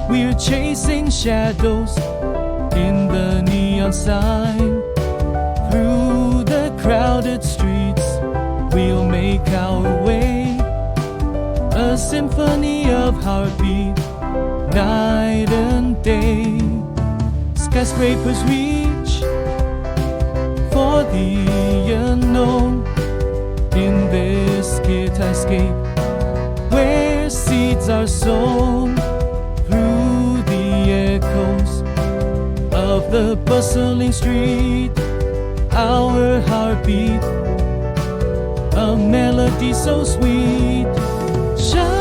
We're chasing shadows in the neon sign. Through the crowded streets, we'll make our way. A symphony of heartbeat, night and day. Skyscrapers reach for the unknown. In this skyscape, where seeds are sown, through the echoes of the bustling street, our heartbeat, a melody so sweet. Shine